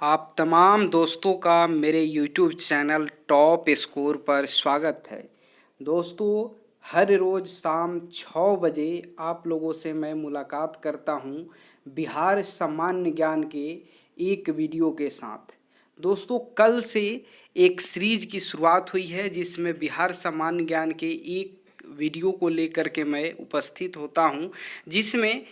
आप तमाम दोस्तों का मेरे YouTube चैनल टॉप स्कोर पर स्वागत है। दोस्तों, हर रोज़ शाम 6 बजे आप लोगों से मैं मुलाकात करता हूँ बिहार सामान्य ज्ञान के एक वीडियो के साथ। दोस्तों, कल से एक सीरीज की शुरुआत हुई है जिसमें बिहार सामान्य ज्ञान के एक वीडियो को लेकर के मैं उपस्थित होता हूँ, जिसमें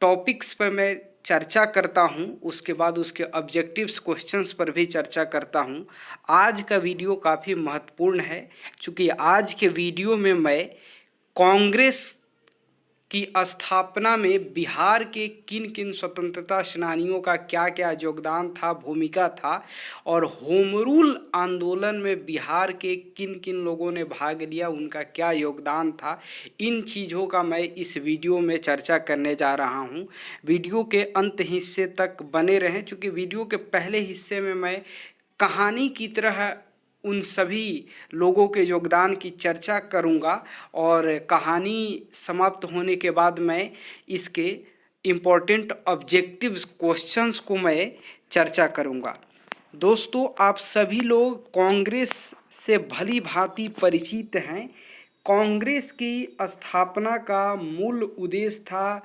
टॉपिक्स पर मैं चर्चा करता हूं, उसके बाद उसके ऑब्जेक्टिव्स क्वेश्चंस पर भी चर्चा करता हूं। आज का वीडियो काफ़ी महत्वपूर्ण है, क्योंकि आज के वीडियो में मैं कांग्रेस की स्थापना में बिहार के किन किन स्वतंत्रता सेनानियों का क्या क्या योगदान था, भूमिका था, और होम रूल आंदोलन में बिहार के किन किन लोगों ने भाग लिया, उनका क्या योगदान था, इन चीज़ों का मैं इस वीडियो में चर्चा करने जा रहा हूं। वीडियो के अंत हिस्से तक बने रहें, क्योंकि वीडियो के पहले हिस्से में मैं कहानी की तरह उन सभी लोगों के योगदान की चर्चा करूंगा, और कहानी समाप्त होने के बाद मैं इसके इम्पोर्टेंट ऑब्जेक्टिव्स क्वेश्चंस को मैं चर्चा करूंगा। दोस्तों, आप सभी लोग कांग्रेस से भली भांति परिचित हैं। कांग्रेस की स्थापना का मूल उद्देश्य था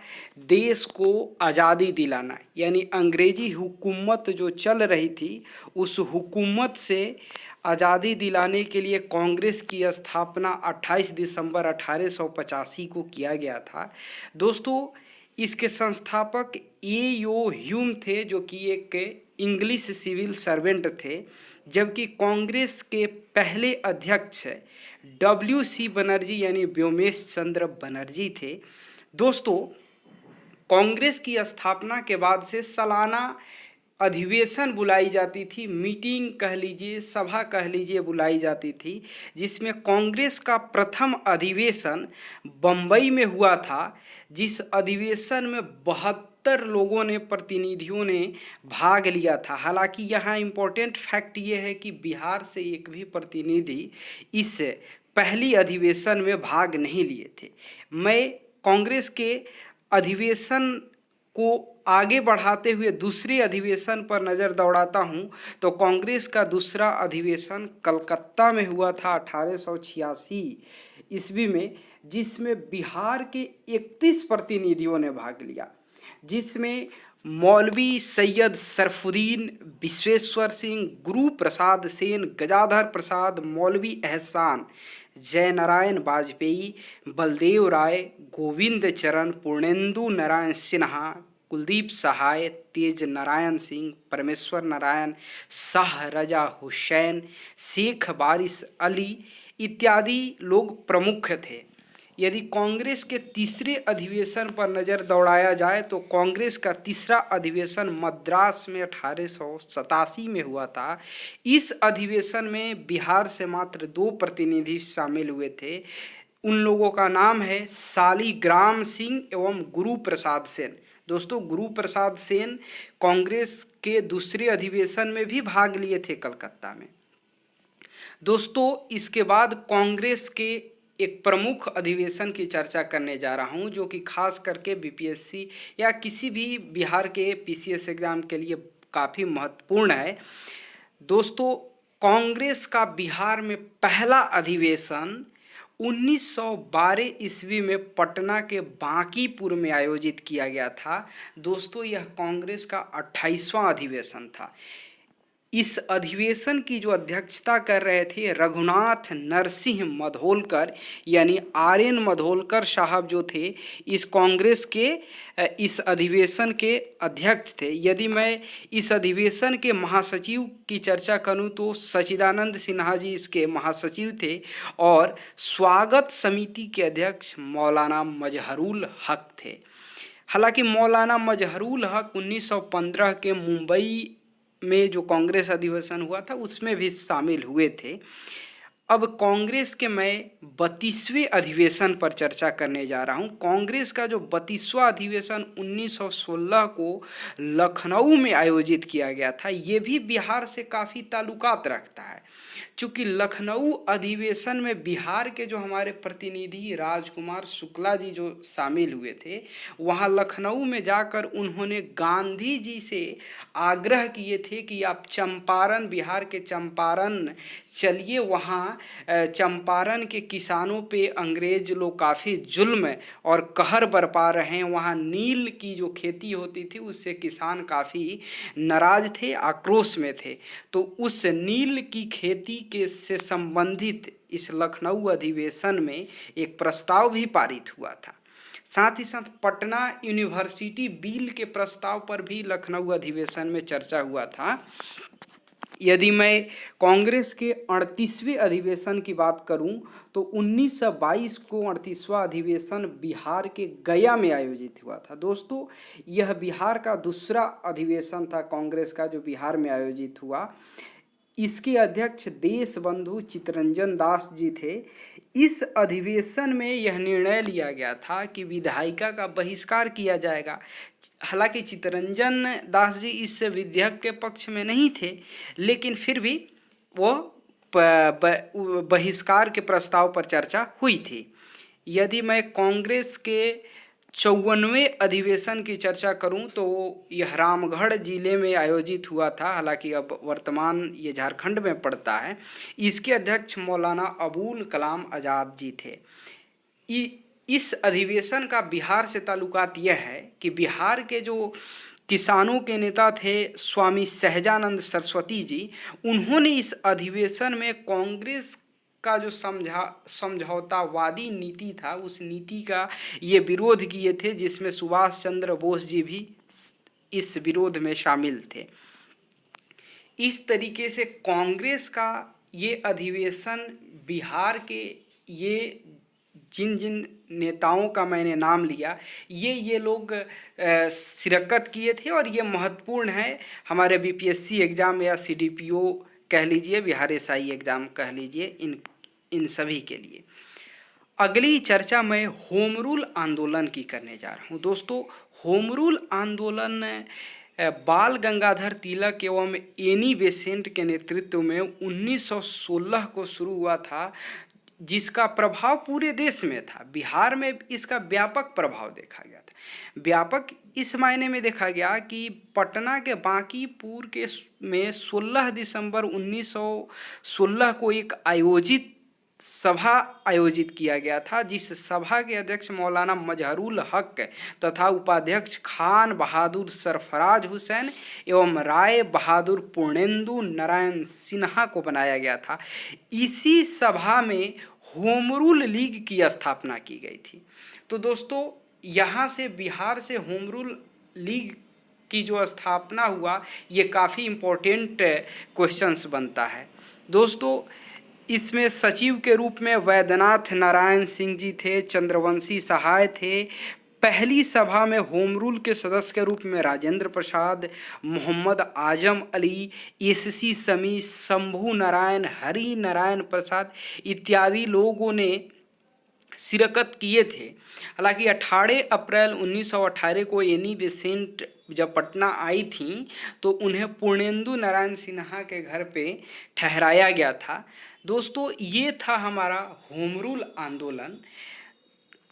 देश को आज़ादी दिलाना, यानी अंग्रेजी हुकूमत जो चल रही थी उस हुकूमत से आज़ादी दिलाने के लिए कांग्रेस की स्थापना 28 दिसंबर 1885 को किया गया था। दोस्तों, इसके संस्थापक ए.ओ. ह्यूम थे, जो कि एक इंग्लिश सिविल सर्वेंट थे, जबकि कांग्रेस के पहले अध्यक्ष डब्ल्यू.सी. बनर्जी यानी व्योमेश चंद्र बनर्जी थे। दोस्तों, कांग्रेस की स्थापना के बाद से सालाना अधिवेशन बुलाई जाती थी, मीटिंग कह लीजिए, सभा कह लीजिए, बुलाई जाती थी, जिसमें कांग्रेस का प्रथम अधिवेशन बम्बई में हुआ था, जिस अधिवेशन में 72 लोगों ने, प्रतिनिधियों ने भाग लिया था। हालांकि यहाँ इम्पोर्टेंट फैक्ट ये है कि बिहार से एक भी प्रतिनिधि इस पहली अधिवेशन में भाग नहीं लिए थे। मैं कांग्रेस के अधिवेशन को आगे बढ़ाते हुए दूसरे अधिवेशन पर नज़र दौड़ाता हूं, तो कांग्रेस का दूसरा अधिवेशन कलकत्ता में हुआ था 1886 ईस्वी में, जिसमें बिहार के 31 प्रतिनिधियों ने भाग लिया, जिसमें मौलवी सैयद सरफुद्दीन, विश्वेश्वर सिंह, गुरु प्रसाद सेन, गजाधर प्रसाद, मौलवी एहसान, जयनारायण वाजपेयी, बलदेव राय, गोविंद चरण, पूर्णेंदु नारायण सिन्हा, कुलदीप सहाय, तेज नारायण सिंह, परमेश्वर नारायण, शाह रजा हुसैन, शेख वारिस अली इत्यादि लोग प्रमुख थे। यदि कांग्रेस के तीसरे अधिवेशन पर नज़र दौड़ाया जाए तो कांग्रेस का तीसरा अधिवेशन मद्रास में 1887 में हुआ था। इस अधिवेशन में बिहार से मात्र 2 प्रतिनिधि शामिल हुए थे। उन लोगों का नाम है शालिग्राम सिंह एवं गुरु प्रसाद सेन। दोस्तों, गुरु प्रसाद सेन कांग्रेस के दूसरे अधिवेशन में भी भाग लिए थे कलकत्ता में। दोस्तों, इसके बाद कांग्रेस के एक प्रमुख अधिवेशन की चर्चा करने जा रहा हूं, जो कि खास करके बीपीएससी या किसी भी बिहार के पीसीएस एग्जाम के लिए काफ़ी महत्वपूर्ण है। दोस्तों, कांग्रेस का बिहार में पहला अधिवेशन 1912 ईस्वी में पटना के बांकीपुर में आयोजित किया गया था। दोस्तों, यह कांग्रेस का 28वां अधिवेशन था। इस अधिवेशन की जो अध्यक्षता कर रहे थे रघुनाथ नरसिंह मधोलकर, यानी आर.एन. मधोलकर साहब जो थे, इस कांग्रेस के इस अधिवेशन के अध्यक्ष थे। यदि मैं इस अधिवेशन के महासचिव की चर्चा करूं तो सच्चिदानंद सिन्हा जी इसके महासचिव थे, और स्वागत समिति के अध्यक्ष मौलाना मजहरुल हक थे। हालांकि मौलाना मजहरुल हक 1915 के मुंबई में जो कांग्रेस अधिवेशन हुआ था उसमें भी शामिल हुए थे। अब कांग्रेस के मैं 32वें अधिवेशन पर चर्चा करने जा रहा हूं। कांग्रेस का जो 32वां अधिवेशन 1916 को लखनऊ में आयोजित किया गया था, ये भी बिहार से काफ़ी ताल्लुकात रखता है। चूँकि लखनऊ अधिवेशन में बिहार के जो हमारे प्रतिनिधि राजकुमार शुक्ला जी जो शामिल हुए थे, वहाँ लखनऊ में जाकर उन्होंने गांधी जी से आग्रह किए थे कि आप चंपारण, बिहार के चंपारण चलिए, वहाँ चंपारण के किसानों पे अंग्रेज लोग काफ़ी जुल्म और कहर बरपा रहे हैं। वहाँ नील की जो खेती होती थी उससे किसान काफ़ी नाराज थे, आक्रोश में थे। तो उस नील की खेती के से संबंधित इस लखनऊ अधिवेशन में एक प्रस्ताव भी पारित हुआ था। साथ ही साथ पटना यूनिवर्सिटी बिल के प्रस्ताव पर भी लखनऊ अधिवेशन में चर्चा हुआ था। यदि मैं कांग्रेस के 38वें अधिवेशन की बात करूं तो 1922 को 38वां अधिवेशन बिहार के गया में आयोजित हुआ था। दोस्तों, यह बिहार का दूसरा अधिवेशन था कांग्रेस का जो बिहार में आयोजित हुआ। इसके अध्यक्ष देश बंधु चित्तरंजन दास जी थे। इस अधिवेशन में यह निर्णय लिया गया था कि विधायिका का बहिष्कार किया जाएगा। हालांकि चित्तरंजन दास जी इस विधेयक के पक्ष में नहीं थे, लेकिन फिर भी वो बहिष्कार के प्रस्ताव पर चर्चा हुई थी। यदि मैं कांग्रेस के 54वें अधिवेशन की चर्चा करूं तो यह रामगढ़ जिले में आयोजित हुआ था। हालांकि अब वर्तमान ये झारखंड में पड़ता है। इसके अध्यक्ष मौलाना अबुल कलाम आज़ाद जी थे। इस अधिवेशन का बिहार से ताल्लुकात यह है कि बिहार के जो किसानों के नेता थे स्वामी सहजानंद सरस्वती जी, उन्होंने इस अधिवेशन में कांग्रेस का जो समझौतावादी नीति था उस नीति का ये विरोध किए थे, जिसमें सुभाष चंद्र बोस जी भी इस विरोध में शामिल थे। इस तरीके से कांग्रेस का ये अधिवेशन बिहार के ये जिन जिन नेताओं का मैंने नाम लिया ये लोग शिरकत किए थे और ये महत्वपूर्ण है हमारे बीपीएससी एग्ज़ाम या सीडीपीओ कह लीजिए, बिहार एसआई एग्ज़ाम कह लीजिए, इन सभी के लिए। अगली चर्चा मैं होम रूल आंदोलन की करने जा रहा हूँ। दोस्तों, होम रूल आंदोलन बाल गंगाधर तिलक एवं एनी बेसेंट के नेतृत्व में 1916 को शुरू हुआ था, जिसका प्रभाव पूरे देश में था। बिहार में इसका व्यापक प्रभाव देखा गया था। व्यापक इस मायने में देखा गया कि पटना के बांकीपुर के में 16 दिसंबर 1916 को एक सभा आयोजित किया गया था, जिस सभा के अध्यक्ष मौलाना मजहरुल हक तथा उपाध्यक्ष खान बहादुर सरफराज हुसैन एवं राय बहादुर पूर्णेंदु नारायण सिन्हा को बनाया गया था। इसी सभा में होम रूल लीग की स्थापना की गई थी। तो दोस्तों, यहाँ से बिहार से होम रूल लीग की जो स्थापना हुआ ये काफ़ी इम्पोर्टेंट क्वेश्चंस बनता है। दोस्तों, इसमें सचिव के रूप में वैद्यनाथ नारायण सिंह जी थे, चंद्रवंशी सहाय थे। पहली सभा में होम रूल के सदस्य के रूप में राजेंद्र प्रसाद, मोहम्मद आजम अली, एससी समी, शंभू नारायण, हरि नारायण प्रसाद इत्यादि लोगों ने शिरकत किए थे। हालांकि 18 अप्रैल 1918 को एनी बेसेंट जब पटना आई थी तो उन्हें पूर्णेंदु नारायण सिन्हा के घर पे ठहराया गया था। दोस्तों, ये था हमारा होम रूल आंदोलन।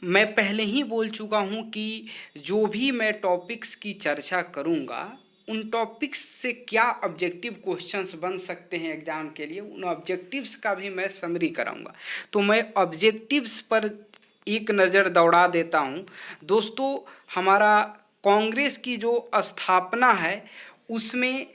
मैं पहले ही बोल चुका हूँ कि जो भी मैं टॉपिक्स की चर्चा करूँगा उन टॉपिक्स से क्या ऑब्जेक्टिव क्वेश्चंस बन सकते हैं एग्ज़ाम के लिए, उन ऑब्जेक्टिव्स का भी मैं समरी कराऊंगा। तो मैं ऑब्जेक्टिव्स पर एक नज़र दौड़ा देता हूं। दोस्तों, हमारा कांग्रेस की जो स्थापना है उसमें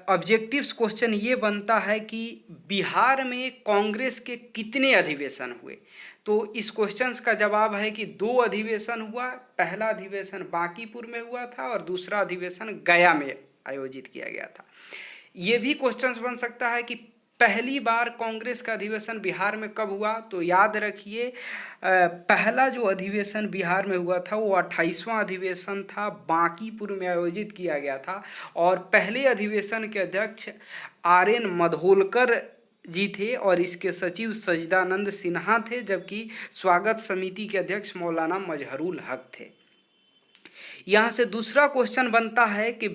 ऑब्जेक्टिव्स क्वेश्चन ये बनता है कि बिहार में कांग्रेस के कितने अधिवेशन हुए। तो इस क्वेश्चंस का जवाब है कि 2 अधिवेशन हुआ। पहला अधिवेशन बांकीपुर में हुआ था और दूसरा अधिवेशन गया में आयोजित किया गया था। ये भी क्वेश्चंस बन सकता है कि पहली बार कांग्रेस का अधिवेशन बिहार में कब हुआ। तो याद रखिए, पहला जो अधिवेशन बिहार में हुआ था वो 28वां अधिवेशन था, बांकीपुर में आयोजित किया गया था। और पहले अधिवेशन के अध्यक्ष RN मधोलकर जी थे और इसके सचिव सजदानंद सिन्हा थे, जबकि स्वागत समिति के अध्यक्ष मौलाना मजहरुल हक थे। यहाँ से दूसरा क्वेश्चन बनता है कि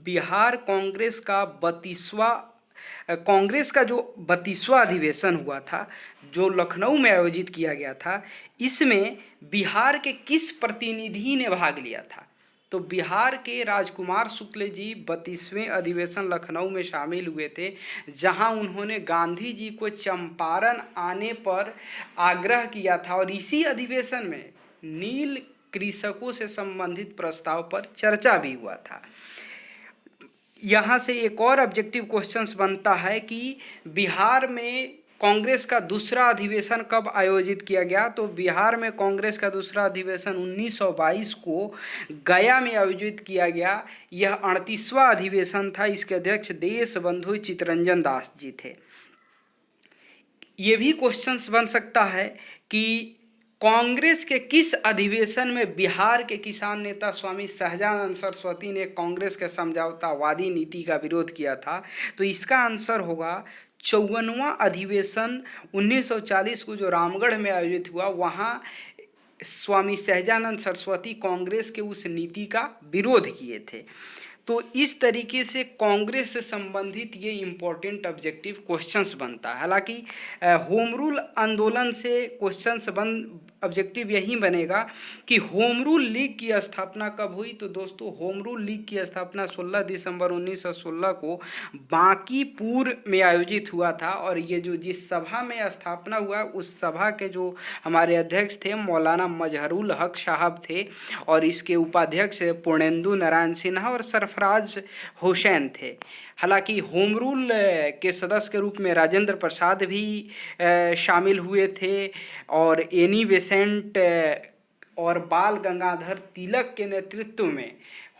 बिहार कांग्रेस का जो 32वां अधिवेशन हुआ था, जो लखनऊ में आयोजित किया गया था, इसमें बिहार के किस प्रतिनिधि ने भाग लिया था? तो बिहार के राजकुमार शुक्ल जी 32वें अधिवेशन लखनऊ में शामिल हुए थे, जहां उन्होंने गांधी जी को चंपारण आने पर आग्रह किया था और इसी अधिवेशन में नील कृषकों से संबंधित प्रस्ताव पर चर्चा भी हुआ था। यहाँ से एक और ऑब्जेक्टिव क्वेश्चंस बनता है कि बिहार में कांग्रेस का दूसरा अधिवेशन कब आयोजित किया गया? तो बिहार में कांग्रेस का दूसरा अधिवेशन 1922 को गया में आयोजित किया गया। यह 38वां अधिवेशन था। इसके अध्यक्ष देशबंधु चित्तरंजन दास जी थे। ये भी क्वेश्चंस बन सकता है कि कांग्रेस के किस अधिवेशन में बिहार के किसान नेता स्वामी सहजानंद सरस्वती ने कांग्रेस के समझौतावादी नीति का विरोध किया था? तो इसका आंसर होगा 54वां अधिवेशन 1940 को जो रामगढ़ में आयोजित हुआ, वहाँ स्वामी सहजानंद सरस्वती कांग्रेस के उस नीति का विरोध किए थे। तो इस तरीके से कांग्रेस से संबंधित ये इम्पोर्टेंट ऑब्जेक्टिव क्वेश्चंस बनता है। हालांकि होम रूल आंदोलन से क्वेश्चंस ऑब्जेक्टिव यही बनेगा कि होम रूल लीग की स्थापना कब हुई? तो दोस्तों, होम रूल लीग की स्थापना 16 दिसंबर 1916 को बांकीपुर में आयोजित हुआ था और ये जिस सभा में स्थापना हुआ, उस सभा के जो हमारे अध्यक्ष थे मौलाना मजहरुल हक साहब थे और इसके उपाध्यक्ष पूर्णेंदु नारायण सिन्हा और सरफराज हुसैन थे। हालांकि होम रूल के सदस्य के रूप में राजेंद्र प्रसाद भी शामिल हुए थे और एनी बेसेंट और बाल गंगाधर तिलक के नेतृत्व में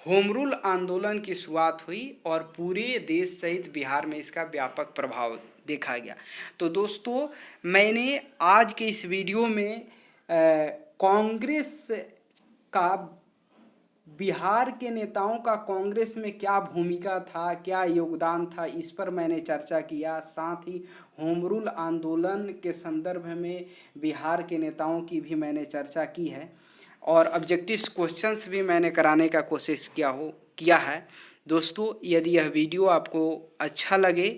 होम रूल आंदोलन की शुरुआत हुई और पूरे देश सहित बिहार में इसका व्यापक प्रभाव देखा गया। तो दोस्तों, मैंने आज के इस वीडियो में कांग्रेस का, बिहार के नेताओं का कांग्रेस में क्या भूमिका था, क्या योगदान था, इस पर मैंने चर्चा किया। साथ ही होम रूल आंदोलन के संदर्भ में बिहार के नेताओं की भी मैंने चर्चा की है और ऑब्जेक्टिव्स क्वेश्चंस भी मैंने कराने का कोशिश किया है। दोस्तों, यदि यह वीडियो आपको अच्छा लगे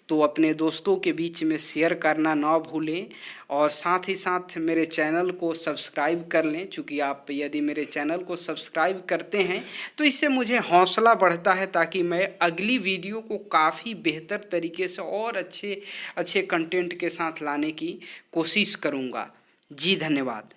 तो अपने दोस्तों के बीच में शेयर करना ना भूलें और साथ ही साथ मेरे चैनल को सब्सक्राइब कर लें। चूँकि आप यदि मेरे चैनल को सब्सक्राइब करते हैं तो इससे मुझे हौसला बढ़ता है, ताकि मैं अगली वीडियो को काफ़ी बेहतर तरीके से और अच्छे कंटेंट के साथ लाने की कोशिश करूँगा। जी धन्यवाद।